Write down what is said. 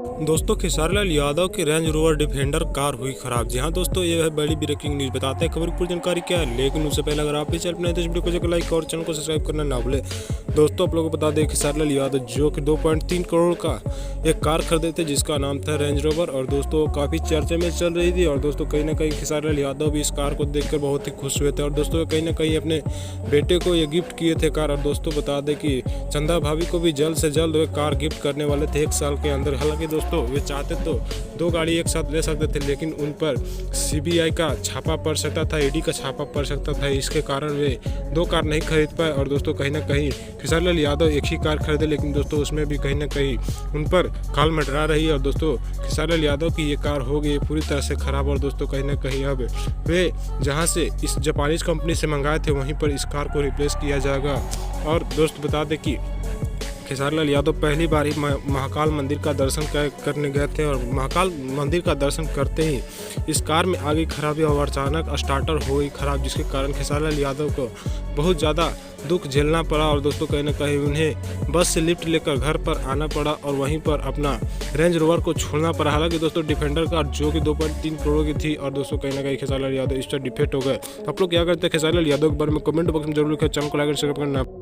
दोस्तों खेसारी लाल यादव की range rover defender car हुई खराब। जी हाँ दोस्तों, ये है बड़ी ब्रेकिंग न्यूज। बताते हैं खबर की पूरी जानकारी क्या है, लेकिन उससे पहले अगर आप भी चैनल पर नए तो इस वीडियो को लाइक और चैनल को सब्सक्राइब करना ना भूले। दोस्तों आप लोगों को बता दें खेसारी लाल यादव जो कि 2.3 करोड़ का एक कार खरीदे थे जिसका नाम था रेंज रोवर, और दोस्तों काफ़ी चर्चे में चल रही थी। और दोस्तों कहीं ना कहीं खेसारी लाल यादव भी इस कार को देखकर बहुत ही खुश हुए थे, और दोस्तों कहीं ना कहीं अपने बेटे को ये गिफ्ट किए थे कार। और दोस्तों बता दें कि चंदा भाभी को भी जल्द से जल्द वे कार गिफ्ट करने वाले थे 1 साल के अंदर। हालांकि दोस्तों वे चाहते तो 2 गाड़ी एक साथ ले सकते थे, लेकिन उन पर सीबीआई का छापा पड़ सकता था, ईडी का छापा पड़ सकता था, इसके कारण वे 2 कार नहीं खरीद पाए। और दोस्तों कहीं ना कहीं खेसारी लाल यादव एक ही कार खरीदे, लेकिन दोस्तों उसमें भी कहीं ना कहीं उन पर काल मंडरा रही है। और दोस्तों खेसारी लाल यादव की ये कार हो गई पूरी तरह से खराब। और दोस्तों कहीं ना कहीं अब वे जहां से इस जापानीज कंपनी से मंगाए थे वहीं पर इस कार को रिप्लेस किया जाएगा। और दोस्त बता दें कि खेसारी लाल यादव पहली बार ही महाकाल मंदिर का दर्शन करने गए थे, और महाकाल मंदिर का दर्शन करते ही इस कार में आ गई खराबी और अचानक स्टार्टर हो गई खराब, जिसके कारण खेसारी लाल यादव को बहुत ज़्यादा दुख झेलना पड़ा। और दोस्तों कहीं ना कहीं उन्हें बस से लिफ्ट लेकर घर पर आना पड़ा और वहीं पर अपना रेंज रोवर को छोड़ना पड़ा। हालांकि दोस्तों डिफेंडर कार जो कि 2.3 करोड़ की थी, और दोस्तों कहीं ना कहीं खेसारी लाल यादव इस पर डिफेक्ट हो गए। आप लोग क्या करते हैं खेसारी लाल यादव के बारे में कमेंट बॉक्स में जरूर लिखें। चैनल को लाइक और सब्सक्राइब करना।